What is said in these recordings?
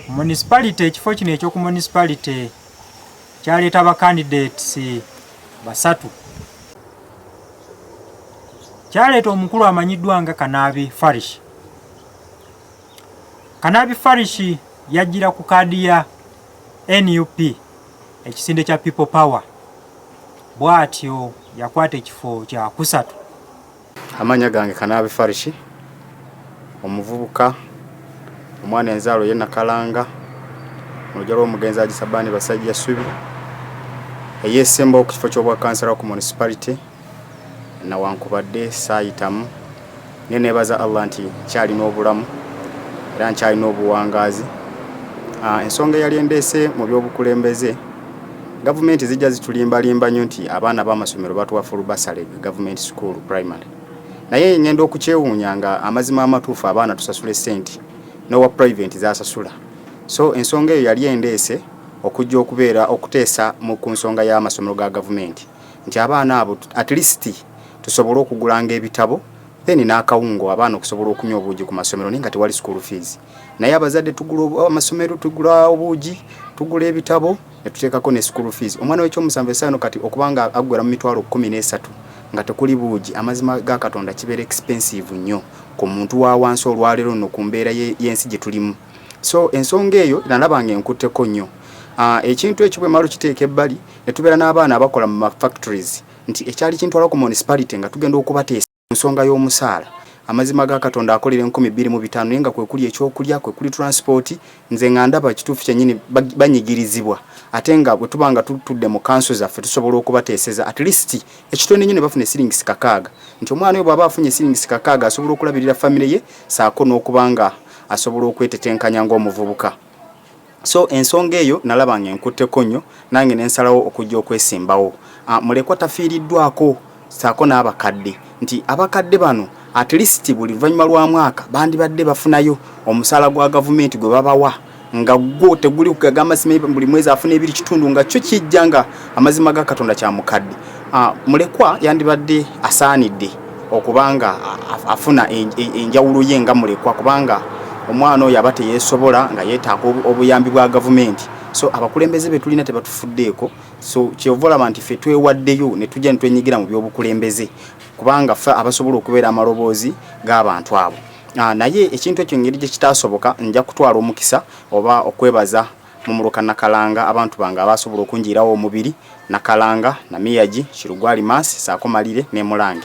municipality ekifo kino ekyoku municipality kyaleeta ba candidates basatu. Kyaleeta omukulu amanyiddwa nga Kanabi Farish. Kanabi Farish yajjira ku kaadi ya NUP ekisinde kya People Power. Bwatyo yakwata ekifo kya kusatu. Amanya gange Kanabi Farish, omuvubuka omwana enzalo ye Nakalanga olujalo omugenzi agisabani basajja subi eyesemba okifo ky'obwa kansala ku municipality na wankubadde saayitamu nenebaza Allah nti kyali n'obulamu era nkyali n'obuwangazi. Ensonga yali endeese mu by'obukulembeze gavumenti zijja zitulimbalimba nnyo nti abaana b'amasomero batuwa full bursary government school primary, naye ngenda okukyewuunya nga amazima amatuufu abaana tusasule sente n'owa private zasasula. So ensonga eyo yali endeese okujja okubeera okuteesa mu ku nsonga y'amasomero ga gavumenti nti abaana abo at least tusobole okugulanga ebitabo then n'akawungo abaana okusobola okunywa obuugi ku masomero ninga tewali school fees, naye abazadde tugula amasomero, tugula obuugi, tugula ebitabo ne tuteekako ne school fees. Omwana w'ekyomusanvu esaano kati okubanga agwera mu mitwalo 13 nga tekuli buugi, amazima ga Katonda kibeera expensive nnyo ku muntu wa wansi olwaleero nno ku mbeera y'ensi gye tulimu. So ensonga eyo nalabanga enkutteko nnyo. Ekintu ekyo bwe malo kiteeka ebbali ne tubeera n'abaana abakola mu factories nti ekyali kintwala ku municipality nga tugenda okubateesa ensonga y'omusaala. Amazima ga Katonda akolera 2500 naye nga kwe kuli ekyokulya, kwe kuli transport, nze nga ndaba kituufu kyennyini banyigirizibwa ate nga bwe tubanga tutudde mu kanso zaffe tusobola okubateeseza at least ekitone nyine bafune shillings 600 nti omwana oyo bw'aba afunye shillings 600 asobola okulabirira family ye saako n'okubanga asobola okwetetenkanya ng'omuvubuka. So ensonga eyo nalabanga enkutteko nnyo nange nensalawo okujja okwesimbawo. Mulekwa tafiiriddwako saako n'abakadde nti abakadde bano at least buli luvannyuma lwa mwaka bandibadde bafunayo omusaala gwa gavumenti gwe babawa nga gwo teguli kugagamba sime buli mwezi afuna 2 nga kyo kijja nga amazima ga Katonda kya mukadde. Mulekwa yandibadde asaanidde okubanga afuna enjawulo ye nga mulekwa kubanga omwana oyo aba teyeesobola nga yeetaaga obuyambi bwa gavumenti. So abakulembeze be tulina tebatufuddeeko, so kyovolaba nti ffe twewaddeyo ne tujja ne twenyigira mu by'obukulembeze kubanga ffe abasobola okubeera amaloboozi g'abantu abo. Naye ekintu ekyo ngeri gye kitaasoboka nja kutwala omukisa oba okwebaza mumuluka Nakalanga abantu bange abasobola okunjirawo omubiri Nakalanga na Miyaji Kirugwali Maasi saako Malire ne Mulange.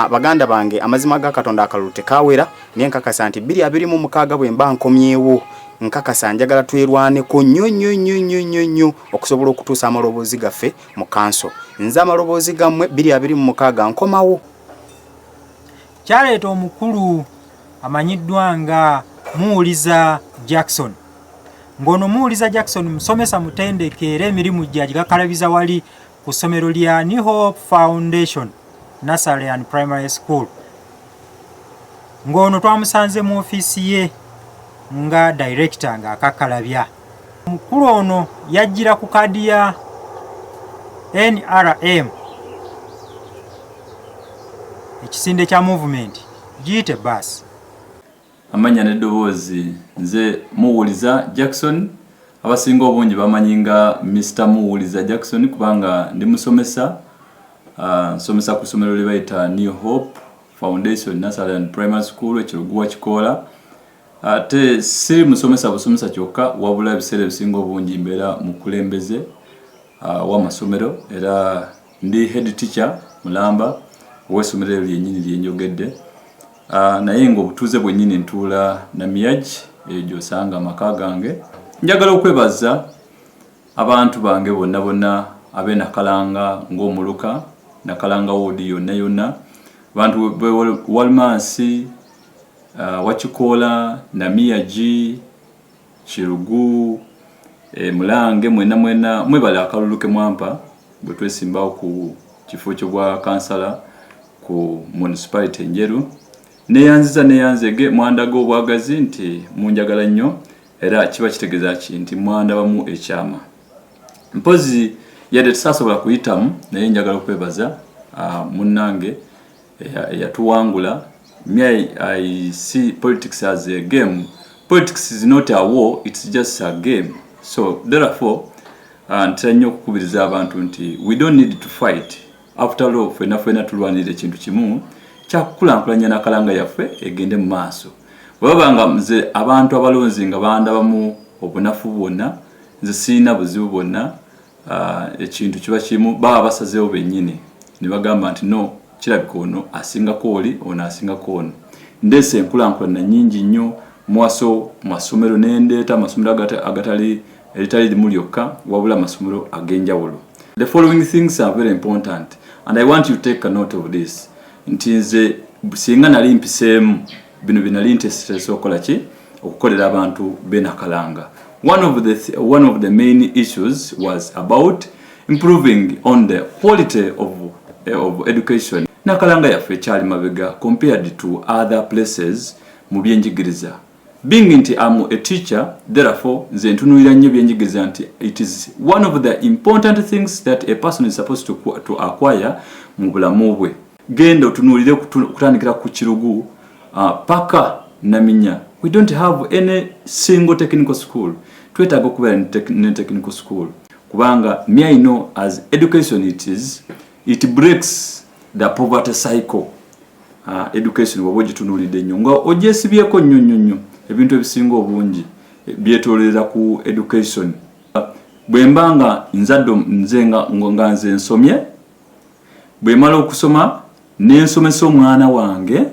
Baganda bange amazima ga Katonda akalulu tekawera naye nkakasa nti 2026 bwe mba nkomyewo nkakasa njagala twerwaneko nnyo okusobola okutuusa amaloboozi gaffe mu kanso. Nze amaloboozi gammwe 2026 nkomawo. Kyaleeta omukulu amanyiddwa nga Muwuliza Jackson. Ngono Muwuliza Jackson musomesa mutendeke era emirimu gye agikakalabiza wali ku ssomero lya New Hope Foundation Nursery and Primary School. Ngono twamusanze mu office ye nga director nga akakalabya. Omukulu ono yajjira ku kaadi ya NRM ekisinde kya movement giyite bus. Amanya n'eddoboozi nze Muwuliza Jackson, abasinga obungi bamanyinga Mr. Muwuliza Jackson kubanga ndi musomesa. Nsomesa ku ssomero lye bayita New Hope Foundation Nursery and Primary School ekiruguwa Kikola. Ate si musomesa busomesa kyokka wabula ebiseera ebisinga obungi mbeera mu kulembeze w'amasomero era ndi head teacher mulamba w'essomero lyennyini lyenjogedde. Naye ng'obutuuze bwennyini ntuula na Miyaji egyo osanga amaka gange. Njagala okwebaza abantu bange bonna ab'e Nakalanga ng'omuluka Nakalanga woodi yonna abantu b'e Walmasi Wakikola na Miyaji Kirugu Mulange mwena mwebale akalulu ke mwampa bwe twesimbawo ku kifo ky'obwa kansala ku municipality Njeru. Neyanzege mwandaga obwagazi nti munjagala nnyo era kiba kitegeeza ki nti mwandabamu ekyama. Mpozi yadde tusasobola kuyitamu naye njagala okwebaza munnange yatuwangula. I see politics as a game politics is not a war, it's just a game. So therefore ntera okukubiriza abantu nti we don't need to fight. After all, fena tulwanira ekintu kimu kyakukulankulanya Nakalanga yaffe egende mu maaso. Bwabanga nze abantu abalonzi nga bandabamu obunafu bwonna, nze siina buzibu bwonna, ekintu kiba kimu baba basazeewo bennyini ne bagamba nti no, kirabika ono asingako oli, ono asingako ono. Ndeese enkulankulana nnyingi nnyo mwaso masomero n'endeeta amasomero eritali limu lyokka wabula amasomero ag'enjawulo. The following things are very important and I want you to take a note of this. Nti nze singa nali mpiseemu bino binali interested okukola ki okukolera abantu b'e Nakalanga. One of the main issues was about improving on the quality of education. Nakalanga yaffe kyali mabega compared to other places mu byenjigiriza. Being nti I'm a teacher, therefore nze ntunuulira nnyo byenjigiriza nti it is one of the important things that a person is supposed to acquire mu bulamu bwe. Genda otunuulire kutandikira ku Kirugu paka Naminya. We don't have any single technical school. Twetaaga okubeera ne technical school. Kubanga me I know as education it breaks the poverty cycle. Education wabo gitunuulidde nnyo nga ogyesibyeko nnyo ebintu ebisinga obungi byetoolera ku education. Bwe mbanga nzadde nze nga nze nsomye, bwe mala okusoma n'ensomesa omwana wange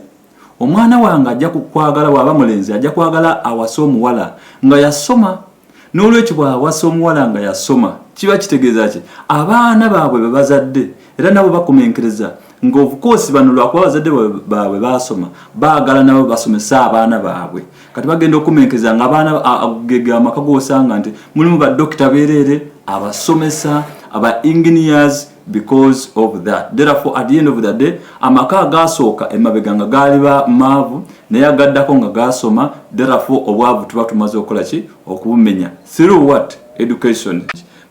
ajja kukwagala, bw'aba mulenzi ajja kwagala awasa omuwala nga yasoma. N'olwekyo bw'awasa omuwala nga yasoma kiba kitegeeza ki abaana baabwe be bazadde era nabo bakomenkereza nga of course bano lwakuba bazadde baabwe basoma baagala nabo basomesa abaana baabwe. Kati bagenda okumenkereza nga abaana gega amaka g'osanga nti mulimu baddokita beerere abasomesa aba engineers because of that. Therefore at the end of the day amaka agasooka emabega nga gaali ba maavu naye agaddako nga gasoma. Therefore obwavu tuba tumaze okukola ki okubumenya through what education.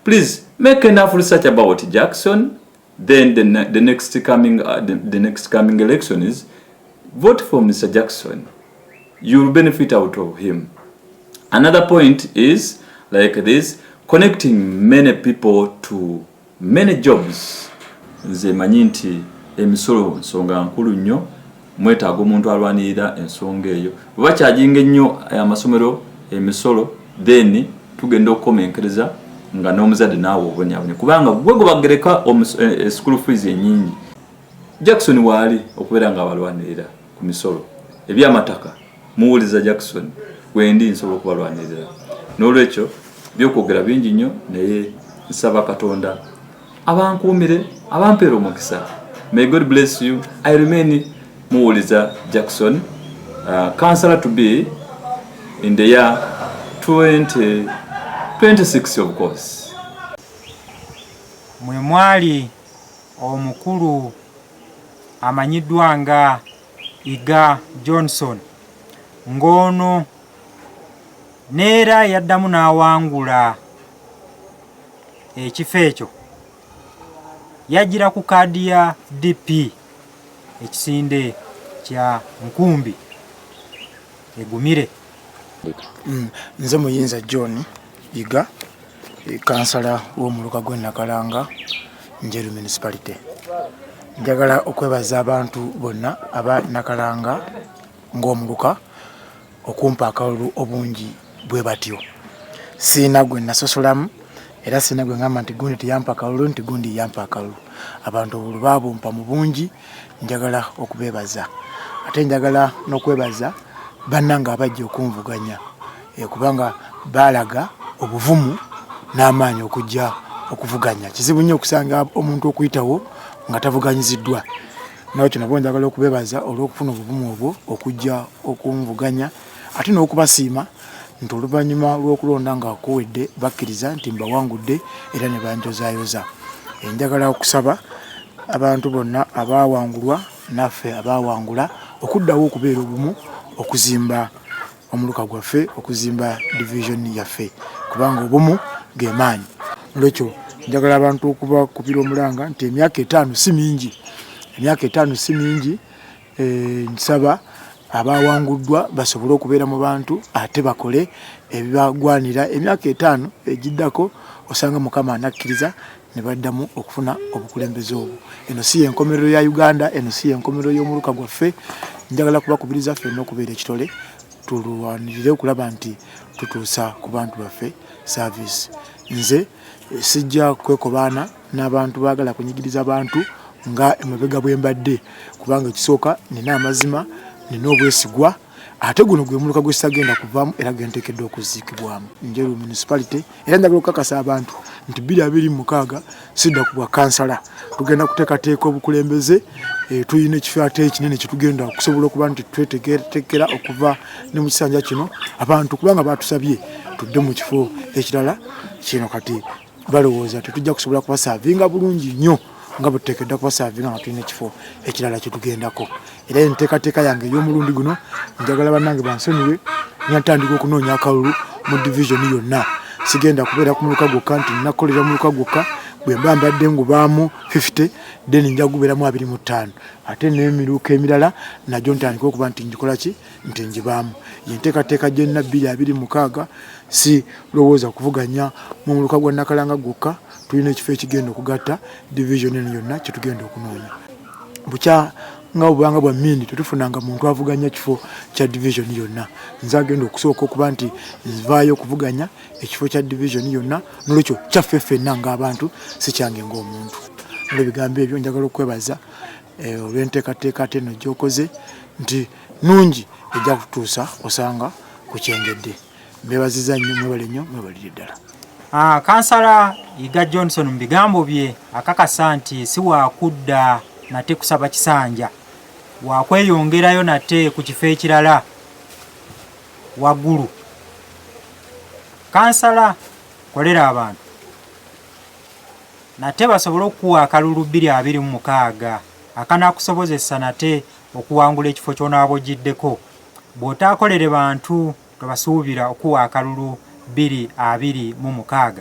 Please make enough research about Jackson. Then the next coming election is vote for Mr. Jackson. You will benefit out of him. Another point is like this, connecting many people to many jobs. Nze manyi nti emisolo nsonga nkulu nnyo, mwetaaga omuntu alwanirira ensonga eyo. Bwe bakyajinga ennyo amasomero emisolo, then tugenda okukomenkereza nga n'omuzadde naawe obonyaabonye kubanga gwe bagereka school fees ennyingi. Jackson waali okubeera nga abalwanirira ku misolo ebyamataka, muwuliza Jackson wendi nsobola okubalwanirira. N'olwekyo byokwogera bingi nnyo naye nsaba Katonda abankuumire abampeera omukisa. May God bless you. I remain muwuliza Jackson, counselor to be in the year 2026 of course. Mwe mwali omukulu amanyiddwa nga Iga Johnson, ngono neera yaddamu n'awangula ekifo ekyo. Yajjira ku kaadi ya DP ekisinde kya Nkumbi egumire. Nze Muyinza John Iga, kansala w'omuluka gw'e Nakalanga Njeru Municipality. Njagala okwebaza abantu bonna aba Nakalanga ng'omuluka okumpa akalulu obungi bwe batyo. Siina gwe nasosolamu era siina gwe ngamba nti gundi tiyampa akalulu nti gundi yampa akalulu. Abantu olubabumpa mu bungi njagala okubebaza. Ate njagala n'okwebaza bannanga abajja okunvuganya kubanga balaga obuvumu n'amaanyi okujja okuvuganya. Kizibu nnyo okusanga omuntu okuyitawo nga tavuganyiziddwa. Nakyo nabo njagala okubebaza olw'okufuna obuvumu obwo okujja okunvuganya ate n'okubasiima nti oluvannyuma lw'okulonda nga kuwedde bakkiriza nti mbawangudde era ne banjozaayoza. Njagala okusaba abantu bonna abaawangulwa naffe abaawangula okuddawo okubeera obumu okuzimba omuluka gwaffe, okuzimba division yaffe kubanga obumu gemaanyi. Olwekyo njagala abantu okuba kupira omulanga nti emyaka 5 si mingi. Emyaka 5 si mingi. Nsaba abawanguddwa basobole okubeera mu bantu ate bakole ebibagwanira emyaka 5 egiddako osanga mukama anakkiriza ne baddamu okufuna obukulembeze obwo. Eno si enkomerero ya Uganda, eno si enkomerero y'omuluka gwaffe. Njagala kubakubiriza ffenna okubeera ekitole tulwanirire okulaba nti tutuusa ku bantu baffe service. Nze sijja kwekobaana n'abantu baagala kunyigiriza abantu nga emabega bwembadde kubanga ekisooka nina amazima nina obwesigwa ate guno gwe muluka gwe sagenda kuvaamu era genteekeddwa okuziikibwamu. Njeru municipality era njagala okukakasa abantu nti 2026 sidda kubwa kansala tugenda kuteekateeka obukulembeze tuyina ekifo ate ekinene kyetugenda okusobola okuba nti tweteekera okuva ne mu kisanja kino abantu kubanga batusabye tudde mu kifo ekirala kino kati balowooza tetujja kusobola kubasaavinga bulungi nnyo nga buteekeddwa kubasaavinga nga tulina ekifo ekirala kyetugendako. Era enteekateeka yange ey'omulundi guno njagala bannange bansonyiwe nyatandika okunoonya akalulu mu divisioni yonna. Sigenda kubeera ku muluka gwokka nti nnakolera muluka gwokka bwe mba mbadde ngubaamu 50 then nja kubeeramu 25 ate n'emiruka emirala nagyo ntandika okuba nti njikola ki nti njibaamu. Yenteekateeka gye nna 2026 si lowooza kuvuganya mu muluka gwa Nakalanga gwokka, tulina ekifo ekigenda okugatta divisioni eno yonna kyetugenda okunoonya. Bukya nga obwanga bwa mindi tetufunanga muntu avuganya kifo kya divisioni yonna. Nze agenda okusooka okuba nti nvaayo okuvuganya ekifo kya divisioni yonna n'olwekyo kyaffe ffenna ng'abantu si kyange ng'omuntu. N'ebigambo ebyo njagala okwebaza olw'enteekateeka ate eno gy'okoze nti nungi ejja kutuusa osanga ku kyengedde. Mbebaziza nnyo, mwebale nnyo, mwebalire ddala. Kansala Yiga Johnson mu bigambo bye akakasa nti si waakudda nate kusaba kisanja, wakweyongerayo nate ku kifo ekirala waggulu. Kansala kolera abantu nate basobole okuwa akalulu 2026 akanakusobozesa nate okuwangula ekifo ky'onaaba ogiddeko. Bw'otaakolere bantu tobasuubira okuwa akalulu 2026